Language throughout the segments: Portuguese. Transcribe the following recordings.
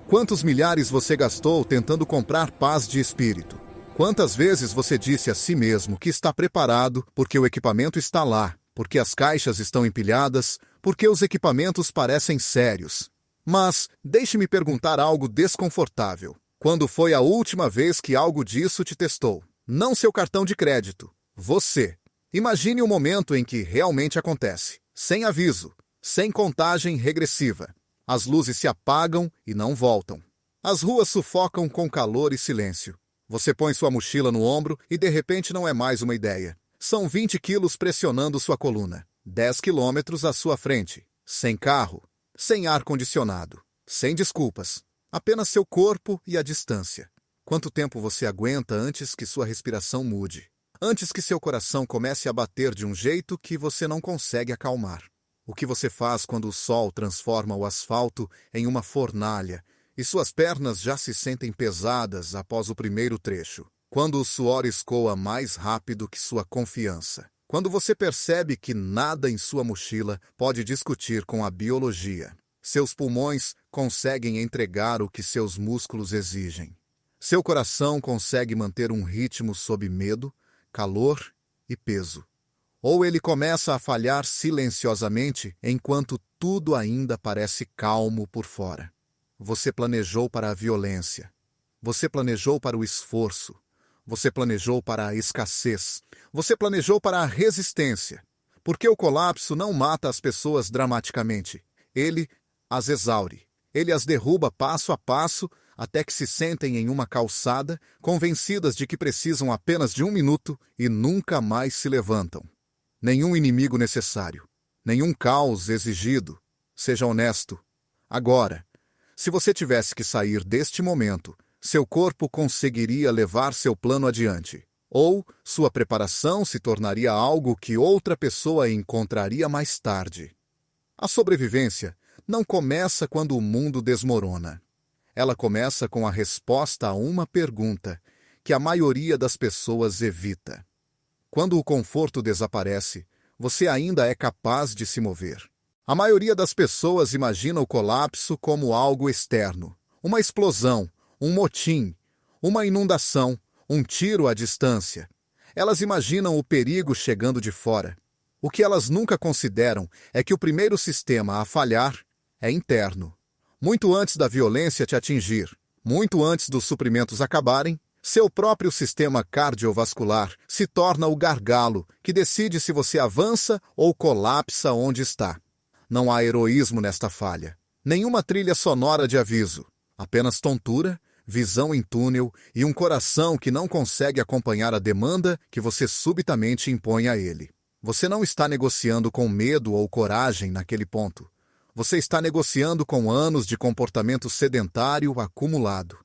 Quantos milhares você gastou tentando comprar paz de espírito? Quantas vezes você disse a si mesmo que está preparado porque o equipamento está lá, porque as caixas estão empilhadas, porque os equipamentos parecem sérios? Mas, deixe-me perguntar algo desconfortável. Quando foi a última vez que algo disso te testou? Não seu cartão de crédito. Você. Imagine o momento em que realmente acontece. Sem aviso. Sem contagem regressiva. As luzes se apagam e não voltam. As ruas sufocam com calor e silêncio. Você põe sua mochila no ombro e de repente não é mais uma ideia. São 20 quilos pressionando sua coluna. 10 quilômetros à sua frente. Sem carro. Sem ar-condicionado. Sem desculpas. Apenas seu corpo e a distância. Quanto tempo você aguenta antes que sua respiração mude? Antes que seu coração comece a bater de um jeito que você não consegue acalmar? O que você faz quando o sol transforma o asfalto em uma fornalha e suas pernas já se sentem pesadas após o primeiro trecho? Quando o suor escoa mais rápido que sua confiança? Quando você percebe que nada em sua mochila pode discutir com a biologia? Seus pulmões conseguem entregar o que seus músculos exigem. Seu coração consegue manter um ritmo sob medo, calor e peso. Ou ele começa a falhar silenciosamente enquanto tudo ainda parece calmo por fora. Você planejou para a violência. Você planejou para o esforço. Você planejou para a escassez. Você planejou para a resistência. Porque o colapso não mata as pessoas dramaticamente. Ele as exaure. Ele as derruba passo a passo até que se sentem em uma calçada, convencidas de que precisam apenas de 1 minuto e nunca mais se levantam. Nenhum inimigo necessário. Nenhum caos exigido. Seja honesto. Agora, se você tivesse que sair deste momento, seu corpo conseguiria levar seu plano adiante. Ou sua preparação se tornaria algo que outra pessoa encontraria mais tarde. A sobrevivência não começa quando o mundo desmorona. Ela começa com a resposta a uma pergunta que a maioria das pessoas evita. Quando o conforto desaparece, você ainda é capaz de se mover. A maioria das pessoas imagina o colapso como algo externo. Uma explosão, um motim, uma inundação, um tiro à distância. Elas imaginam o perigo chegando de fora. O que elas nunca consideram é que o primeiro sistema a falhar é interno. Muito antes da violência te atingir, muito antes dos suprimentos acabarem, seu próprio sistema cardiovascular se torna o gargalo que decide se você avança ou colapsa onde está. Não há heroísmo nesta falha. Nenhuma trilha sonora de aviso. Apenas tontura, visão em túnel e um coração que não consegue acompanhar a demanda que você subitamente impõe a ele. Você não está negociando com medo ou coragem naquele ponto. Você está negociando com anos de comportamento sedentário acumulado.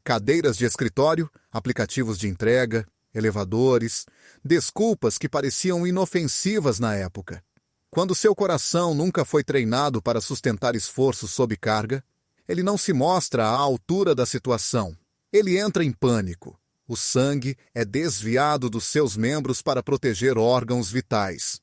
Cadeiras de escritório, aplicativos de entrega, elevadores, desculpas que pareciam inofensivas na época. Quando seu coração nunca foi treinado para sustentar esforço sob carga, ele não se mostra à altura da situação. Ele entra em pânico. O sangue é desviado dos seus membros para proteger órgãos vitais.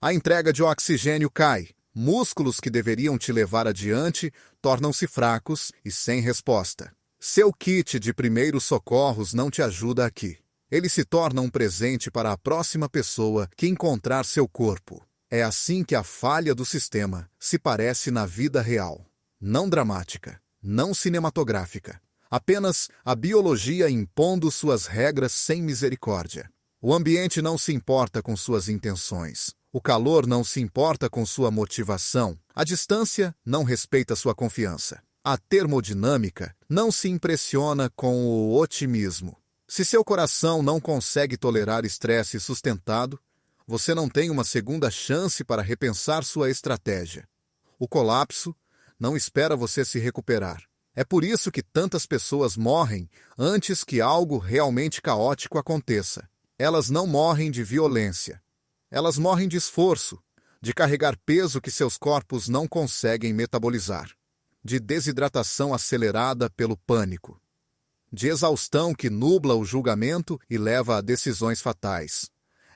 A entrega de oxigênio cai. Músculos que deveriam te levar adiante tornam-se fracos e sem resposta. Seu kit de primeiros socorros não te ajuda aqui. Ele se torna um presente para a próxima pessoa que encontrar seu corpo. É assim que a falha do sistema se parece na vida real. Não dramática, não cinematográfica. Apenas a biologia impondo suas regras sem misericórdia. O ambiente não se importa com suas intenções. O calor não se importa com sua motivação. A distância não respeita sua confiança. A termodinâmica não se impressiona com o otimismo. Se seu coração não consegue tolerar estresse sustentado, você não tem uma segunda chance para repensar sua estratégia. O colapso não espera você se recuperar. É por isso que tantas pessoas morrem antes que algo realmente caótico aconteça. Elas não morrem de violência. Elas morrem de esforço, de carregar peso que seus corpos não conseguem metabolizar, de desidratação acelerada pelo pânico, de exaustão que nubla o julgamento e leva a decisões fatais.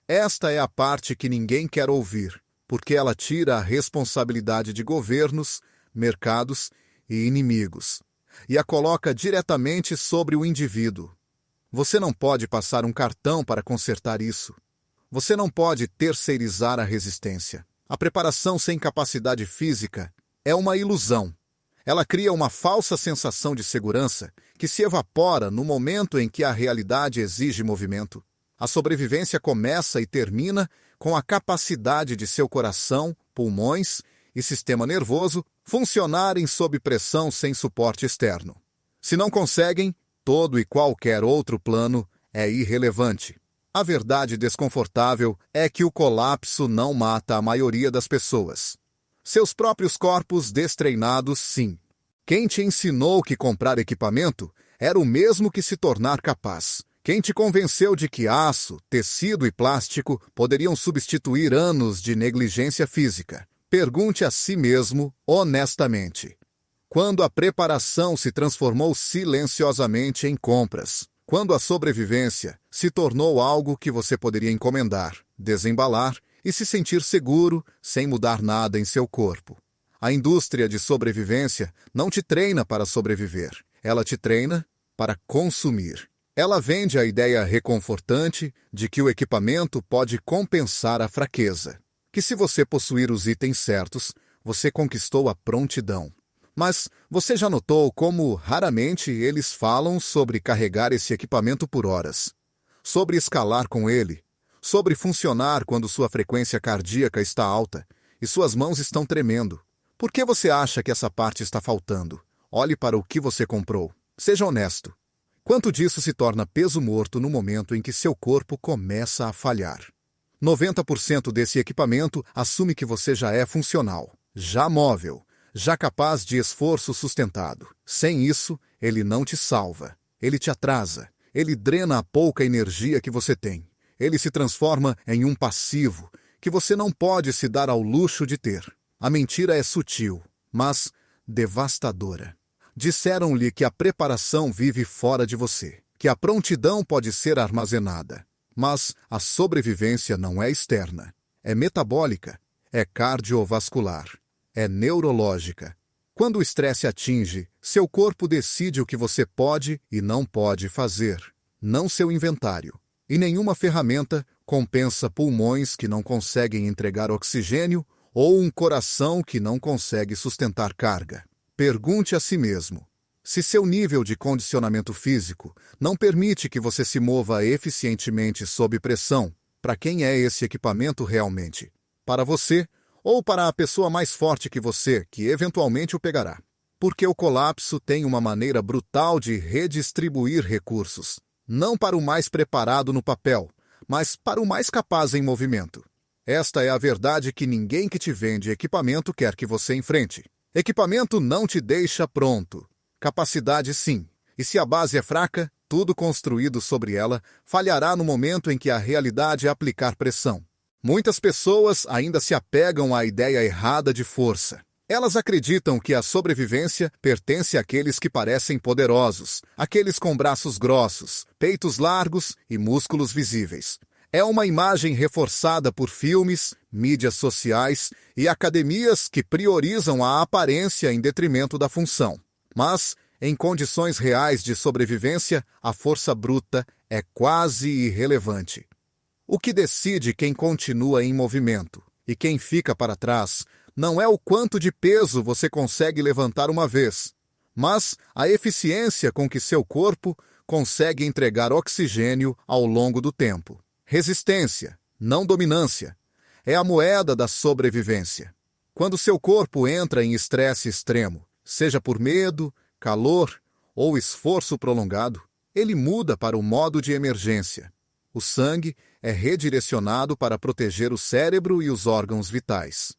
Esta é a parte que ninguém quer ouvir, porque ela tira a responsabilidade de governos, mercados e inimigos. e a coloca diretamente sobre o indivíduo. Você não pode passar um cartão para consertar isso. Você não pode terceirizar a resistência. A preparação sem capacidade física é uma ilusão. Ela cria uma falsa sensação de segurança que se evapora no momento em que a realidade exige movimento. A sobrevivência começa e termina com a capacidade de seu coração, pulmões e sistema nervoso funcionarem sob pressão sem suporte externo. Se não conseguem, todo e qualquer outro plano é irrelevante. A verdade desconfortável é que o colapso não mata a maioria das pessoas. Seus próprios corpos destreinados, sim. Quem te ensinou que comprar equipamento era o mesmo que se tornar capaz. Quem te convenceu de que aço, tecido e plástico poderiam substituir anos de negligência física? Pergunte a si mesmo honestamente. Quando a preparação se transformou silenciosamente em compras, quando a sobrevivência se tornou algo que você poderia encomendar, desembalar e se sentir seguro sem mudar nada em seu corpo. A indústria de sobrevivência não te treina para sobreviver, ela te treina para consumir. Ela vende a ideia reconfortante de que o equipamento pode compensar a fraqueza, que se você possuir os itens certos, você conquistou a prontidão. Mas você já notou como raramente eles falam sobre carregar esse equipamento por horas, sobre escalar com ele, sobre funcionar quando sua frequência cardíaca está alta e suas mãos estão tremendo? Por que você acha que essa parte está faltando? Olhe para o que você comprou. Seja honesto. Quanto disso se torna peso morto no momento em que seu corpo começa a falhar? 90% desse equipamento assume que você já é funcional, já móvel, já capaz de esforço sustentado. Sem isso, ele não te salva. Ele te atrasa. Ele drena a pouca energia que você tem. Ele se transforma em um passivo que você não pode se dar ao luxo de ter. A mentira é sutil, mas devastadora. Disseram-lhe que a preparação vive fora de você, que a prontidão pode ser armazenada. Mas a sobrevivência não é externa. É metabólica, é cardiovascular, é neurológica. Quando o estresse atinge, seu corpo decide o que você pode e não pode fazer, não seu inventário. E nenhuma ferramenta compensa pulmões que não conseguem entregar oxigênio ou um coração que não consegue sustentar carga. Pergunte a si mesmo: se seu nível de condicionamento físico não permite que você se mova eficientemente sob pressão, para quem é esse equipamento realmente? Para você ou para a pessoa mais forte que você, que eventualmente o pegará? Porque o colapso tem uma maneira brutal de redistribuir recursos, não para o mais preparado no papel, mas para o mais capaz em movimento. Esta é a verdade que ninguém que te vende equipamento quer que você enfrente. Equipamento não te deixa pronto. Capacidade, sim. E se a base é fraca, tudo construído sobre ela falhará no momento em que a realidade aplicar pressão. Muitas pessoas ainda se apegam à ideia errada de força. Elas acreditam que a sobrevivência pertence àqueles que parecem poderosos, aqueles com braços grossos, peitos largos e músculos visíveis. É uma imagem reforçada por filmes, mídias sociais e academias que priorizam a aparência em detrimento da função. Mas, em condições reais de sobrevivência, a força bruta é quase irrelevante. O que decide quem continua em movimento e quem fica para trás não é o quanto de peso você consegue levantar uma vez, mas a eficiência com que seu corpo consegue entregar oxigênio ao longo do tempo. Resistência, não dominância, é a moeda da sobrevivência. Quando seu corpo entra em estresse extremo, seja por medo, calor ou esforço prolongado, ele muda para o modo de emergência. O sangue é redirecionado para proteger o cérebro e os órgãos vitais.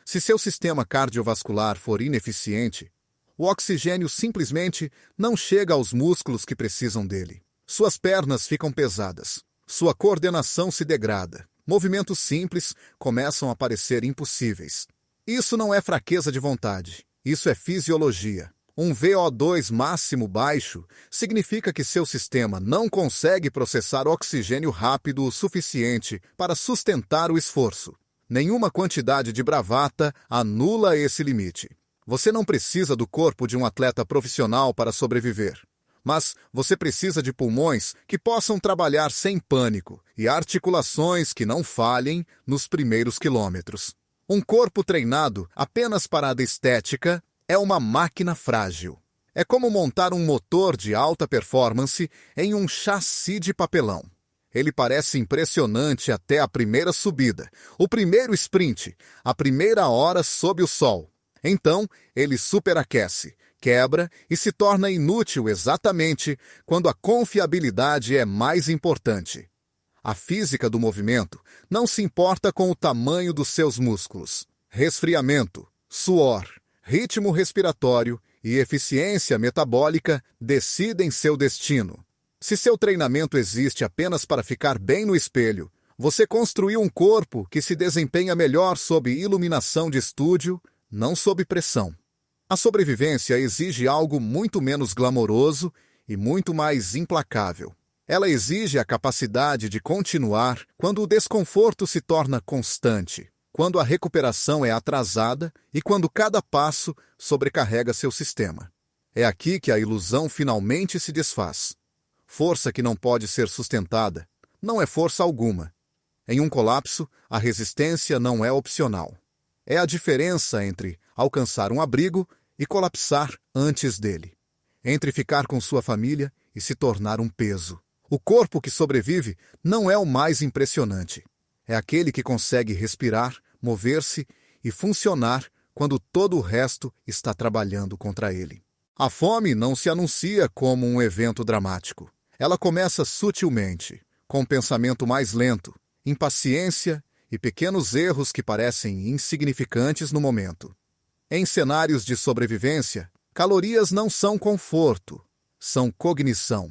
Se seu sistema cardiovascular for ineficiente, o oxigênio simplesmente não chega aos músculos que precisam dele. Suas pernas ficam pesadas. Sua coordenação se degrada. Movimentos simples começam a parecer impossíveis. Isso não é fraqueza de vontade. Isso é fisiologia. Um VO2 máximo baixo significa que seu sistema não consegue processar oxigênio rápido o suficiente para sustentar o esforço. Nenhuma quantidade de bravata anula esse limite. Você não precisa do corpo de um atleta profissional para sobreviver. Mas você precisa de pulmões que possam trabalhar sem pânico e articulações que não falhem nos primeiros quilômetros. Um corpo treinado apenas para a estética é uma máquina frágil. É como montar um motor de alta performance em um chassi de papelão. Ele parece impressionante até a primeira subida, o primeiro sprint, a primeira hora sob o sol. Então, ele superaquece, quebra e se torna inútil exatamente quando a confiabilidade é mais importante. A física do movimento não se importa com o tamanho dos seus músculos. Resfriamento, suor, ritmo respiratório e eficiência metabólica decidem seu destino. Se seu treinamento existe apenas para ficar bem no espelho, você construiu um corpo que se desempenha melhor sob iluminação de estúdio, não sob pressão. A sobrevivência exige algo muito menos glamouroso e muito mais implacável. Ela exige a capacidade de continuar quando o desconforto se torna constante, quando a recuperação é atrasada e quando cada passo sobrecarrega seu sistema. É aqui que a ilusão finalmente se desfaz. Força que não pode ser sustentada não é força alguma. Em um colapso, a resistência não é opcional. É a diferença entre alcançar um abrigo e colapsar antes dele. Entre ficar com sua família e se tornar um peso. O corpo que sobrevive não é o mais impressionante. É aquele que consegue respirar, mover-se e funcionar quando todo o resto está trabalhando contra ele. A fome não se anuncia como um evento dramático. Ela começa sutilmente, com um pensamento mais lento, impaciência e pequenos erros que parecem insignificantes no momento. Em cenários de sobrevivência, calorias não são conforto, são cognição.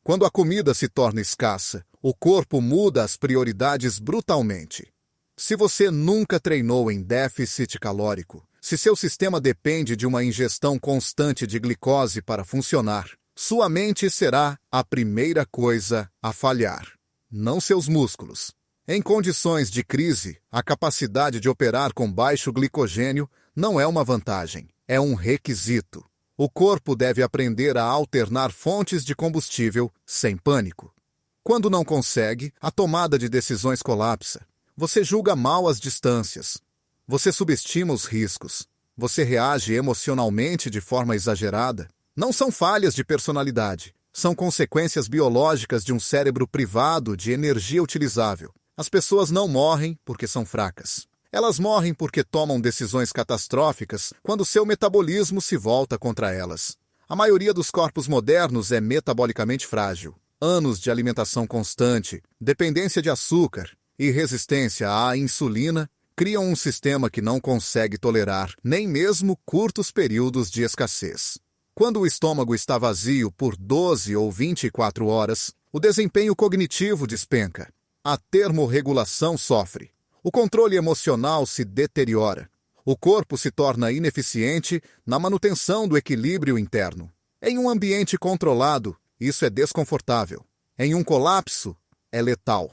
Quando a comida se torna escassa, o corpo muda as prioridades brutalmente. Se você nunca treinou em déficit calórico, se seu sistema depende de uma ingestão constante de glicose para funcionar, sua mente será a primeira coisa a falhar, não seus músculos. Em condições de crise, a capacidade de operar com baixo glicogênio não é uma vantagem, é um requisito. O corpo deve aprender a alternar fontes de combustível sem pânico. Quando não consegue, a tomada de decisões colapsa. Você julga mal as distâncias. Você subestima os riscos. Você reage emocionalmente de forma exagerada. Não são falhas de personalidade. São consequências biológicas de um cérebro privado de energia utilizável. As pessoas não morrem porque são fracas. Elas morrem porque tomam decisões catastróficas quando seu metabolismo se volta contra elas. A maioria dos corpos modernos é metabolicamente frágil. Anos de alimentação constante, dependência de açúcar e resistência à insulina criam um sistema que não consegue tolerar nem mesmo curtos períodos de escassez. Quando o estômago está vazio por 12 ou 24 horas, o desempenho cognitivo despenca. A termorregulação sofre. O controle emocional se deteriora. O corpo se torna ineficiente na manutenção do equilíbrio interno. Em um ambiente controlado, isso é desconfortável. Em um colapso, é letal.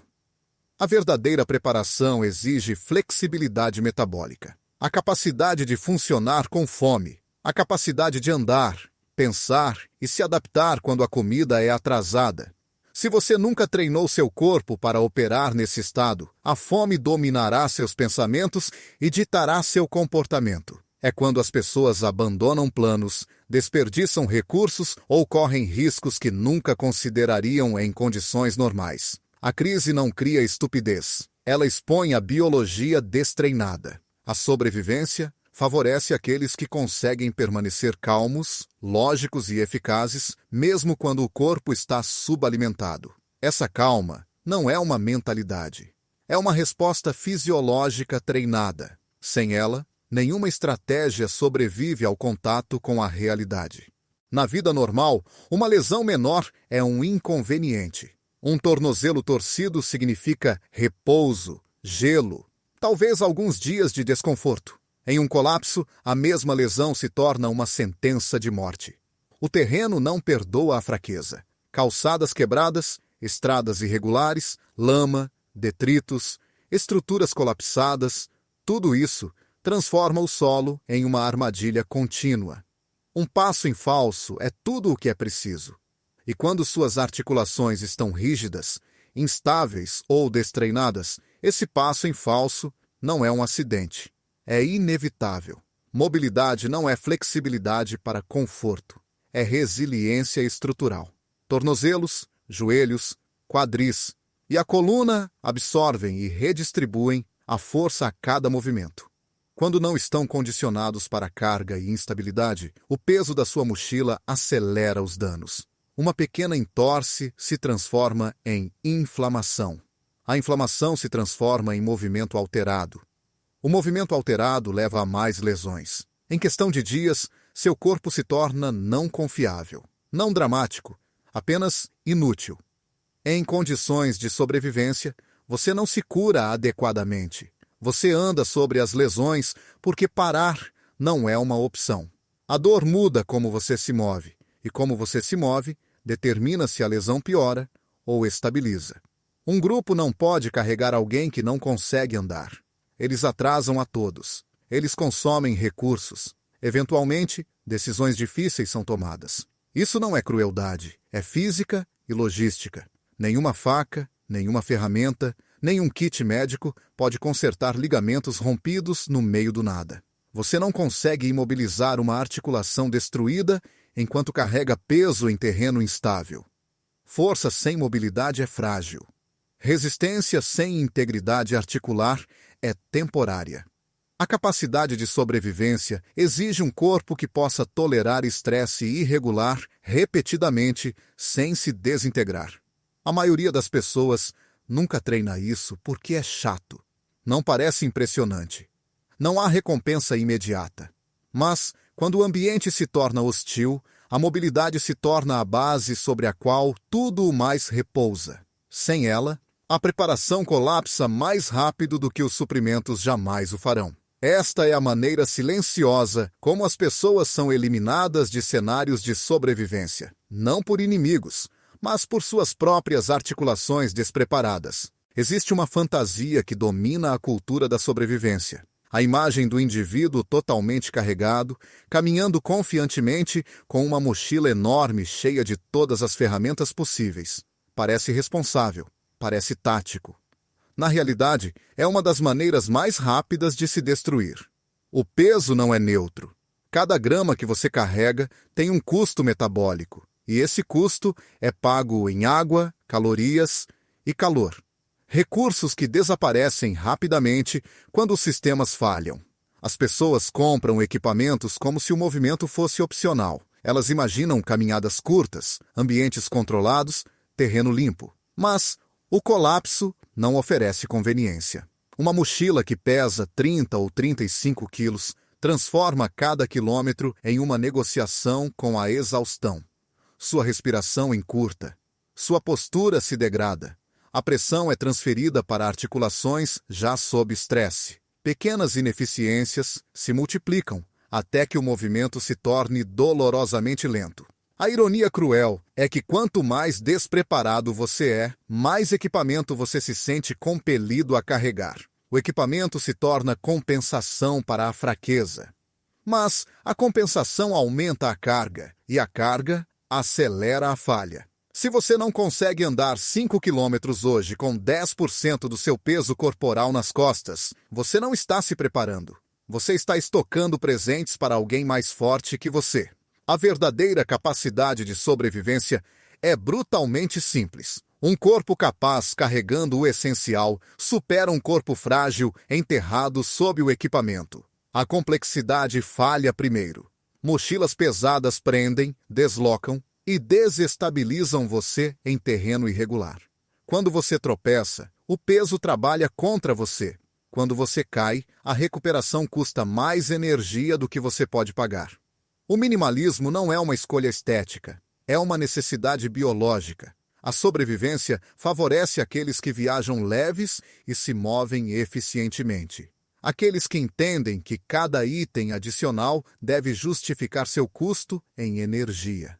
A verdadeira preparação exige flexibilidade metabólica, a capacidade de funcionar com fome, a capacidade de andar, pensar e se adaptar quando a comida é atrasada. Se você nunca treinou seu corpo para operar nesse estado, a fome dominará seus pensamentos e ditará seu comportamento. É quando as pessoas abandonam planos, desperdiçam recursos ou correm riscos que nunca considerariam em condições normais. A crise não cria estupidez. Ela expõe a biologia destreinada. A sobrevivência favorece aqueles que conseguem permanecer calmos, lógicos e eficazes, mesmo quando o corpo está subalimentado. Essa calma não é uma mentalidade. É uma resposta fisiológica treinada. Sem ela, nenhuma estratégia sobrevive ao contato com a realidade. Na vida normal, uma lesão menor é um inconveniente. Um tornozelo torcido significa repouso, gelo, talvez alguns dias de desconforto. Em um colapso, a mesma lesão se torna uma sentença de morte. O terreno não perdoa a fraqueza. Calçadas quebradas, estradas irregulares, lama, detritos, estruturas colapsadas, tudo isso transforma o solo em uma armadilha contínua. Um passo em falso é tudo o que é preciso. E quando suas articulações estão rígidas, instáveis ou destreinadas, esse passo em falso não é um acidente. É inevitável. Mobilidade não é flexibilidade para conforto. É resiliência estrutural. Tornozelos, joelhos, quadris e a coluna absorvem e redistribuem a força a cada movimento. Quando não estão condicionados para carga e instabilidade, o peso da sua mochila acelera os danos. Uma pequena entorse se transforma em inflamação. A inflamação se transforma em movimento alterado. O movimento alterado leva a mais lesões. Em questão de dias, seu corpo se torna não confiável, não dramático, apenas inútil. Em condições de sobrevivência, você não se cura adequadamente. Você anda sobre as lesões porque parar não é uma opção. A dor muda como você se move, e como você se move, determina se a lesão piora ou estabiliza. Um grupo não pode carregar alguém que não consegue andar. Eles atrasam a todos. Eles consomem recursos. Eventualmente, decisões difíceis são tomadas. Isso não é crueldade, é física e logística. Nenhuma faca, nenhuma ferramenta, nenhum kit médico pode consertar ligamentos rompidos no meio do nada. Você não consegue imobilizar uma articulação destruída enquanto carrega peso em terreno instável. Força sem mobilidade é frágil. Resistência sem integridade articular é temporária. A capacidade de sobrevivência exige um corpo que possa tolerar estresse irregular repetidamente sem se desintegrar. A maioria das pessoas nunca treina isso porque é chato. Não parece impressionante. Não há recompensa imediata. Mas, quando o ambiente se torna hostil, a mobilidade se torna a base sobre a qual tudo o mais repousa. Sem ela, a preparação colapsa mais rápido do que os suprimentos jamais o farão. Esta é a maneira silenciosa como as pessoas são eliminadas de cenários de sobrevivência, não por inimigos, mas por suas próprias articulações despreparadas. Existe uma fantasia que domina a cultura da sobrevivência. A imagem do indivíduo totalmente carregado, caminhando confiantemente com uma mochila enorme cheia de todas as ferramentas possíveis. Parece responsável, parece tático. Na realidade, é uma das maneiras mais rápidas de se destruir. O peso não é neutro. Cada grama que você carrega tem um custo metabólico, e esse custo é pago em água, calorias e calor. Recursos que desaparecem rapidamente quando os sistemas falham. As pessoas compram equipamentos como se o movimento fosse opcional. Elas imaginam caminhadas curtas, ambientes controlados, terreno limpo. Mas o colapso não oferece conveniência. Uma mochila que pesa 30 ou 35 quilos transforma cada quilômetro em uma negociação com a exaustão. Sua respiração encurta. Sua postura se degrada. A pressão é transferida para articulações já sob estresse. Pequenas ineficiências se multiplicam até que o movimento se torne dolorosamente lento. A ironia cruel é que quanto mais despreparado você é, mais equipamento você se sente compelido a carregar. O equipamento se torna compensação para a fraqueza. Mas a compensação aumenta a carga, e a carga acelera a falha. Se você não consegue andar 5 quilômetros hoje com 10% do seu peso corporal nas costas, você não está se preparando. Você está estocando presentes para alguém mais forte que você. A verdadeira capacidade de sobrevivência é brutalmente simples. Um corpo capaz carregando o essencial supera um corpo frágil enterrado sob o equipamento. A complexidade falha primeiro. Mochilas pesadas prendem, deslocam e desestabilizam você em terreno irregular. Quando você tropeça, o peso trabalha contra você. Quando você cai, a recuperação custa mais energia do que você pode pagar. O minimalismo não é uma escolha estética, é uma necessidade biológica. A sobrevivência favorece aqueles que viajam leves e se movem eficientemente. Aqueles que entendem que cada item adicional deve justificar seu custo em energia.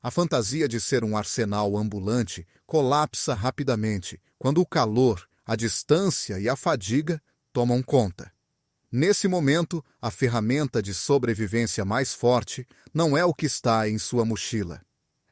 A fantasia de ser um arsenal ambulante colapsa rapidamente quando o calor, a distância e a fadiga tomam conta. Nesse momento, a ferramenta de sobrevivência mais forte não é o que está em sua mochila.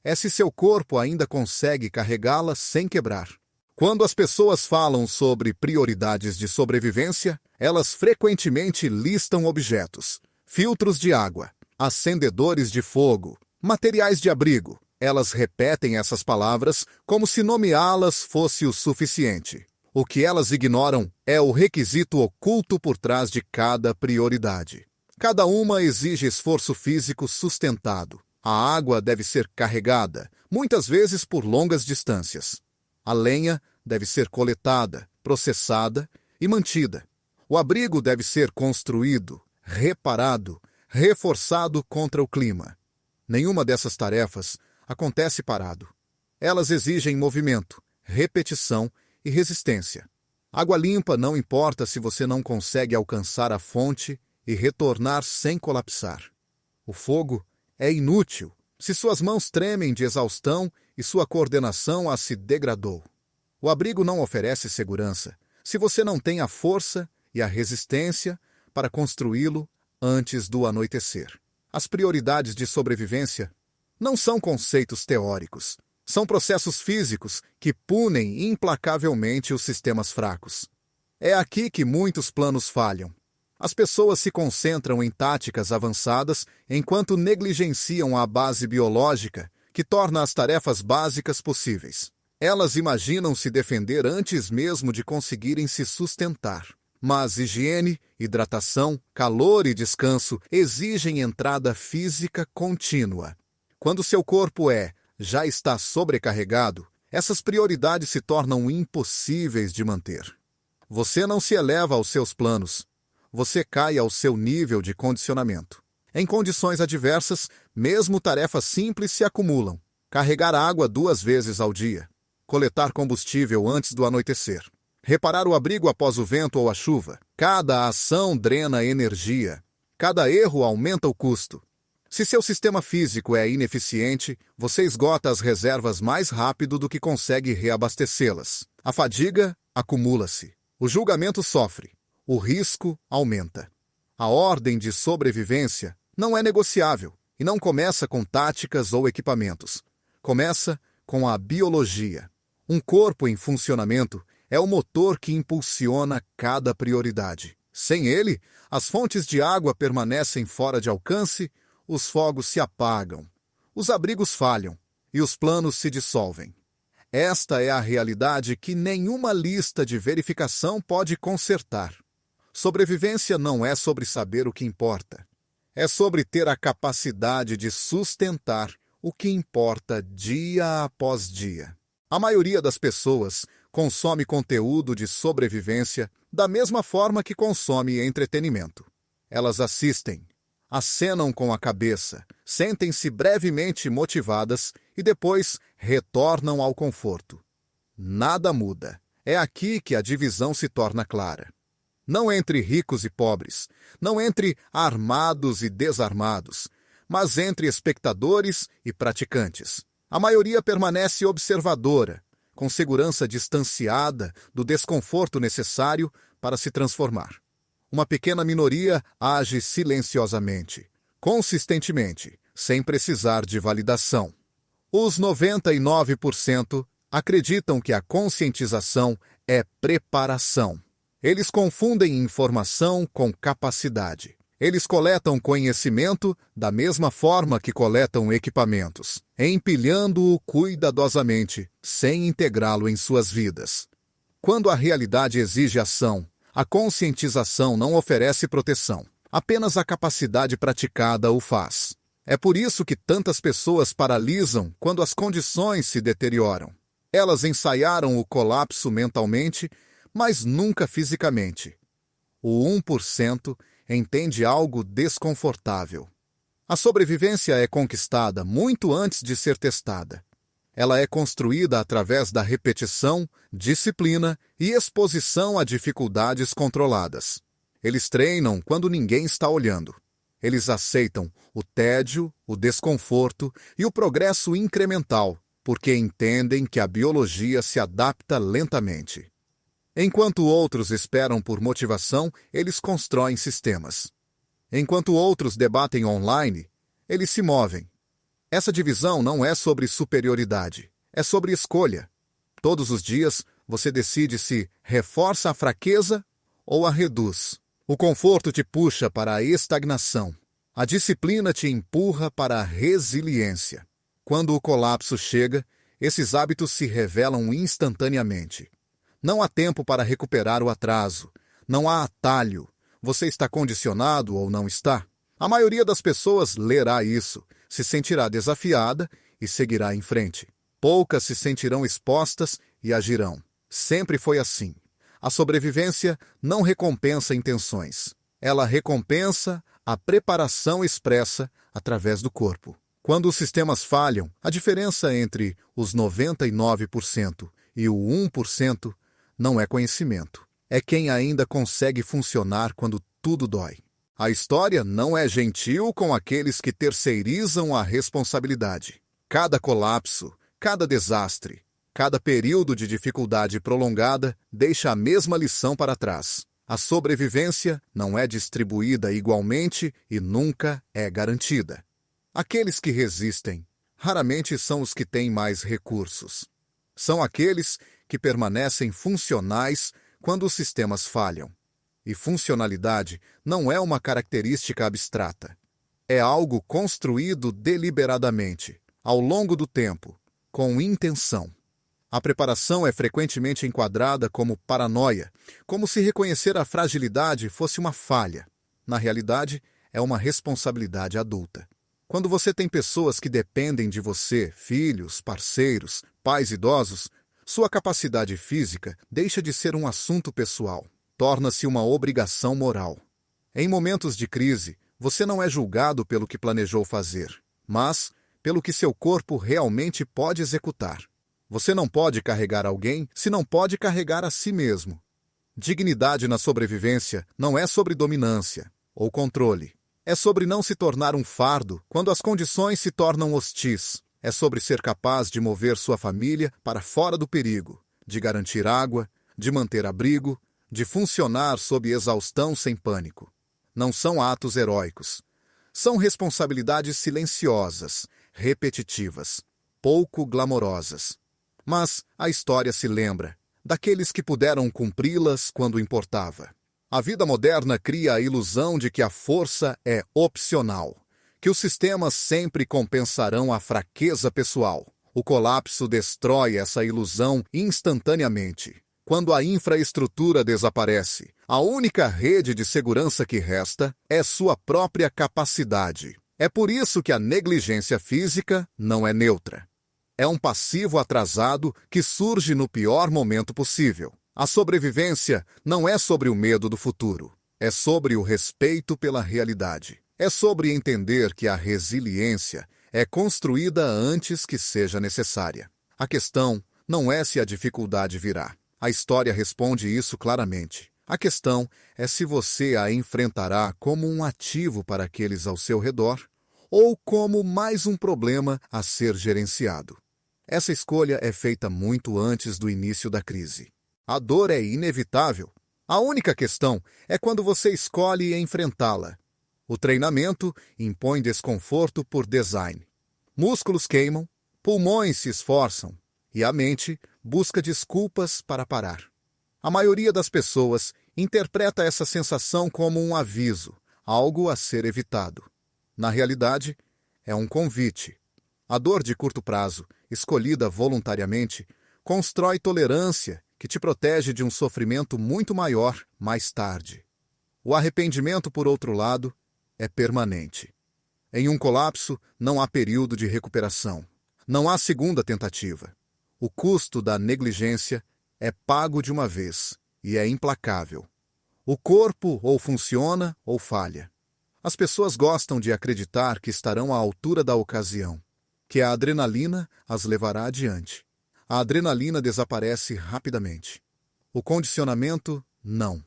É se seu corpo ainda consegue carregá-la sem quebrar. Quando as pessoas falam sobre prioridades de sobrevivência, elas frequentemente listam objetos, filtros de água, acendedores de fogo, materiais de abrigo. Elas repetem essas palavras como se nomeá-las fosse o suficiente. O que elas ignoram é o requisito oculto por trás de cada prioridade. Cada uma exige esforço físico sustentado. A água deve ser carregada, muitas vezes por longas distâncias. A lenha deve ser coletada, processada e mantida. O abrigo deve ser construído, reparado, reforçado contra o clima. Nenhuma dessas tarefas acontece parado. Elas exigem movimento, repetição e resistência. Água limpa não importa se você não consegue alcançar a fonte e retornar sem colapsar. O fogo é inútil se suas mãos tremem de exaustão e sua coordenação se degradou. O abrigo não oferece segurança se você não tem a força e a resistência para construí-lo antes do anoitecer. As prioridades de sobrevivência não são conceitos teóricos. São processos físicos que punem implacavelmente os sistemas fracos. É aqui que muitos planos falham. As pessoas se concentram em táticas avançadas enquanto negligenciam a base biológica que torna as tarefas básicas possíveis. Elas imaginam se defender antes mesmo de conseguirem se sustentar. Mas higiene, hidratação, calor e descanso exigem entrada física contínua. Quando seu corpo já está sobrecarregado, essas prioridades se tornam impossíveis de manter. Você não se eleva aos seus planos, você cai ao seu nível de condicionamento. Em condições adversas, mesmo tarefas simples se acumulam. Carregar água 2 vezes ao dia, coletar combustível antes do anoitecer, reparar o abrigo após o vento ou a chuva. Cada ação drena energia, cada erro aumenta o custo. Se seu sistema físico é ineficiente, você esgota as reservas mais rápido do que consegue reabastecê-las. A fadiga acumula-se. O julgamento sofre. O risco aumenta. A ordem de sobrevivência não é negociável e não começa com táticas ou equipamentos. Começa com a biologia. Um corpo em funcionamento é o motor que impulsiona cada prioridade. Sem ele, as fontes de água permanecem fora de alcance, os fogos se apagam, os abrigos falham e os planos se dissolvem. Esta é a realidade que nenhuma lista de verificação pode consertar. Sobrevivência não é sobre saber o que importa. É sobre ter a capacidade de sustentar o que importa dia após dia. A maioria das pessoas consome conteúdo de sobrevivência da mesma forma que consome entretenimento. Elas assistem, acenam com a cabeça, sentem-se brevemente motivadas e depois retornam ao conforto. Nada muda. É aqui que a divisão se torna clara. Não entre ricos e pobres, não entre armados e desarmados, mas entre espectadores e praticantes. A maioria permanece observadora, com segurança distanciada do desconforto necessário para se transformar. Uma pequena minoria age silenciosamente, consistentemente, sem precisar de validação. Os 99% acreditam que a conscientização é preparação. Eles confundem informação com capacidade. Eles coletam conhecimento da mesma forma que coletam equipamentos, empilhando-o cuidadosamente, sem integrá-lo em suas vidas. Quando a realidade exige ação, a conscientização não oferece proteção. Apenas a capacidade praticada o faz. É por isso que tantas pessoas paralisam quando as condições se deterioram. Elas ensaiaram o colapso mentalmente, mas nunca fisicamente. O 1% entende algo desconfortável. A sobrevivência é conquistada muito antes de ser testada. Ela é construída através da repetição, disciplina e exposição a dificuldades controladas. Eles treinam quando ninguém está olhando. Eles aceitam o tédio, o desconforto e o progresso incremental, porque entendem que a biologia se adapta lentamente. Enquanto outros esperam por motivação, eles constroem sistemas. Enquanto outros debatem online, eles se movem. Essa divisão não é sobre superioridade, é sobre escolha. Todos os dias, você decide se reforça a fraqueza ou a reduz. O conforto te puxa para a estagnação. A disciplina te empurra para a resiliência. Quando o colapso chega, esses hábitos se revelam instantaneamente. Não há tempo para recuperar o atraso. Não há atalho. Você está condicionado ou não está? A maioria das pessoas lerá isso, se sentirá desafiada e seguirá em frente. Poucas se sentirão expostas e agirão. Sempre foi assim. A sobrevivência não recompensa intenções. Ela recompensa a preparação expressa através do corpo. Quando os sistemas falham, a diferença entre os 99% e o 1% não é conhecimento. É quem ainda consegue funcionar quando tudo dói. A história não é gentil com aqueles que terceirizam a responsabilidade. Cada colapso, cada desastre, cada período de dificuldade prolongada deixa a mesma lição para trás. A sobrevivência não é distribuída igualmente e nunca é garantida. Aqueles que resistem raramente são os que têm mais recursos. São aqueles que permanecem funcionais quando os sistemas falham. E funcionalidade não é uma característica abstrata. É algo construído deliberadamente, ao longo do tempo, com intenção. A preparação é frequentemente enquadrada como paranoia, como se reconhecer a fragilidade fosse uma falha. Na realidade, é uma responsabilidade adulta. Quando você tem pessoas que dependem de você, filhos, parceiros, pais idosos, sua capacidade física deixa de ser um assunto pessoal. Torna-se uma obrigação moral. Em momentos de crise, você não é julgado pelo que planejou fazer, mas pelo que seu corpo realmente pode executar. Você não pode carregar alguém se não pode carregar a si mesmo. Dignidade na sobrevivência não é sobre dominância ou controle. É sobre não se tornar um fardo quando as condições se tornam hostis. É sobre ser capaz de mover sua família para fora do perigo, de garantir água, de manter abrigo, de funcionar sob exaustão sem pânico. Não são atos heróicos. São responsabilidades silenciosas, repetitivas, pouco glamorosas. Mas a história se lembra daqueles que puderam cumpri-las quando importava. A vida moderna cria a ilusão de que a força é opcional, que os sistemas sempre compensarão a fraqueza pessoal. O colapso destrói essa ilusão instantaneamente. Quando a infraestrutura desaparece, a única rede de segurança que resta é sua própria capacidade. É por isso que a negligência física não é neutra. É um passivo atrasado que surge no pior momento possível. A sobrevivência não é sobre o medo do futuro, é sobre o respeito pela realidade. É sobre entender que a resiliência é construída antes que seja necessária. A questão não é se a dificuldade virá. A história responde isso claramente. A questão é se você a enfrentará como um ativo para aqueles ao seu redor ou como mais um problema a ser gerenciado. Essa escolha é feita muito antes do início da crise. A dor é inevitável. A única questão é quando você escolhe enfrentá-la. O treinamento impõe desconforto por design. Músculos queimam, pulmões se esforçam e a mente busca desculpas para parar. A maioria das pessoas interpreta essa sensação como um aviso, algo a ser evitado. Na realidade, é um convite. A dor de curto prazo, escolhida voluntariamente, constrói tolerância que te protege de um sofrimento muito maior mais tarde. O arrependimento, por outro lado, é permanente. Em um colapso, não há período de recuperação. Não há segunda tentativa. O custo da negligência é pago de uma vez e é implacável. O corpo ou funciona ou falha. As pessoas gostam de acreditar que estarão à altura da ocasião, que a adrenalina as levará adiante. A adrenalina desaparece rapidamente. O condicionamento, não.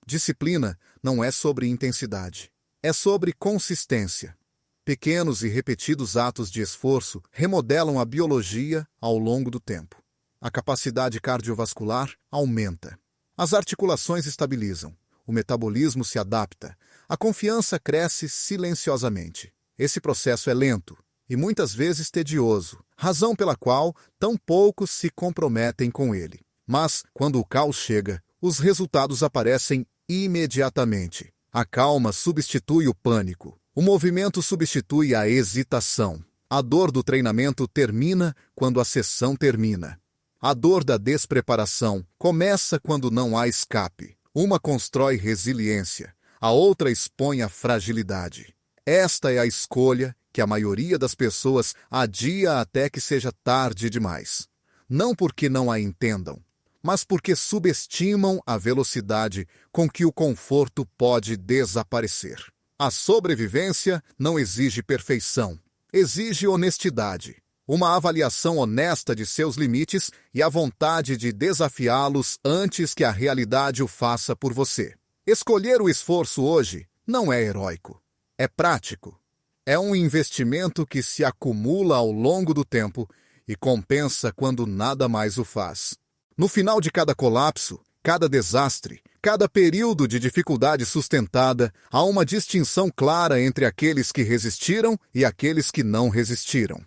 Disciplina não é sobre intensidade. É sobre consistência. Pequenos e repetidos atos de esforço remodelam a biologia ao longo do tempo. A capacidade cardiovascular aumenta. As articulações estabilizam, o metabolismo se adapta, a confiança cresce silenciosamente. Esse processo é lento e muitas vezes tedioso, razão pela qual tão poucos se comprometem com ele. Mas, quando o caos chega, os resultados aparecem imediatamente. A calma substitui o pânico. O movimento substitui a hesitação. A dor do treinamento termina quando a sessão termina. A dor da despreparação começa quando não há escape. Uma constrói resiliência, a outra expõe a fragilidade. Esta é a escolha que a maioria das pessoas adia até que seja tarde demais. Não porque não a entendam, mas porque subestimam a velocidade com que o conforto pode desaparecer. A sobrevivência não exige perfeição, exige honestidade, uma avaliação honesta de seus limites e a vontade de desafiá-los antes que a realidade o faça por você. Escolher o esforço hoje não é heróico, é prático. É um investimento que se acumula ao longo do tempo e compensa quando nada mais o faz. No final de cada colapso, cada desastre, cada período de dificuldade sustentada, há uma distinção clara entre aqueles que resistiram e aqueles que não resistiram.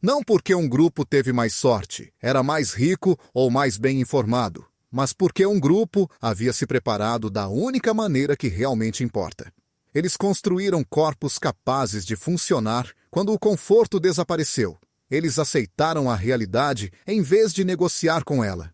Não porque um grupo teve mais sorte, era mais rico ou mais bem informado, mas porque um grupo havia se preparado da única maneira que realmente importa. Eles construíram corpos capazes de funcionar quando o conforto desapareceu. Eles aceitaram a realidade em vez de negociar com ela.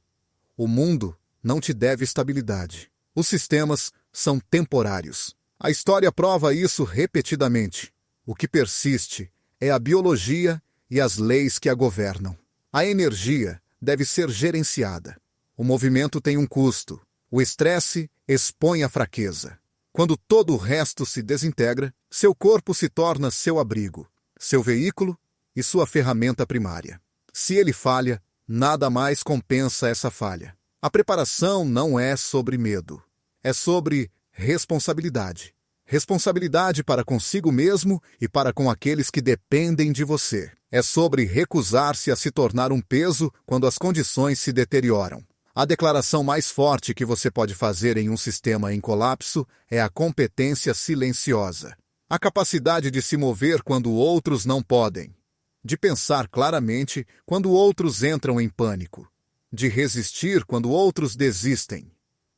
O mundo não te deve estabilidade. Os sistemas são temporários. A história prova isso repetidamente. O que persiste é a biologia e as leis que a governam. A energia deve ser gerenciada. O movimento tem um custo. O estresse expõe a fraqueza. Quando todo o resto se desintegra, seu corpo se torna seu abrigo, seu veículo e sua ferramenta primária. Se ele falha, nada mais compensa essa falha. A preparação não é sobre medo, é sobre responsabilidade. Responsabilidade para consigo mesmo e para com aqueles que dependem de você. É sobre recusar-se a se tornar um peso quando as condições se deterioram. A declaração mais forte que você pode fazer em um sistema em colapso é a competência silenciosa. A capacidade de se mover quando outros não podem. De pensar claramente quando outros entram em pânico. De resistir quando outros desistem.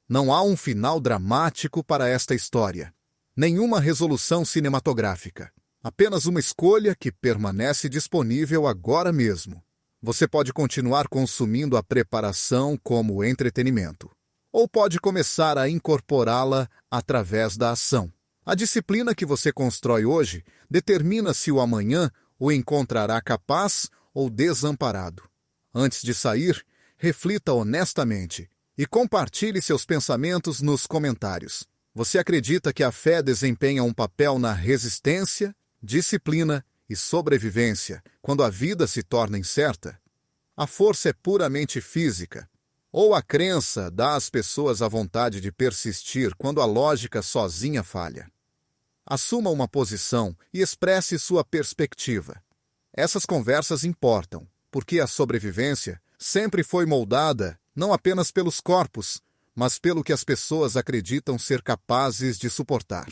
Não há um final dramático para esta história. Nenhuma resolução cinematográfica. Apenas uma escolha que permanece disponível agora mesmo. Você pode continuar consumindo a preparação como entretenimento, ou pode começar a incorporá-la através da ação. A disciplina que você constrói hoje determina se o amanhã o encontrará capaz ou desamparado. Antes de sair, reflita honestamente e compartilhe seus pensamentos nos comentários. Você acredita que a fé desempenha um papel na resistência, disciplina e sobrevivência quando a vida se torna incerta? A força é puramente física, ou a crença dá às pessoas a vontade de persistir quando a lógica sozinha falha? Assuma uma posição e expresse sua perspectiva. Essas conversas importam, porque a sobrevivência sempre foi moldada não apenas pelos corpos, mas pelo que as pessoas acreditam ser capazes de suportar.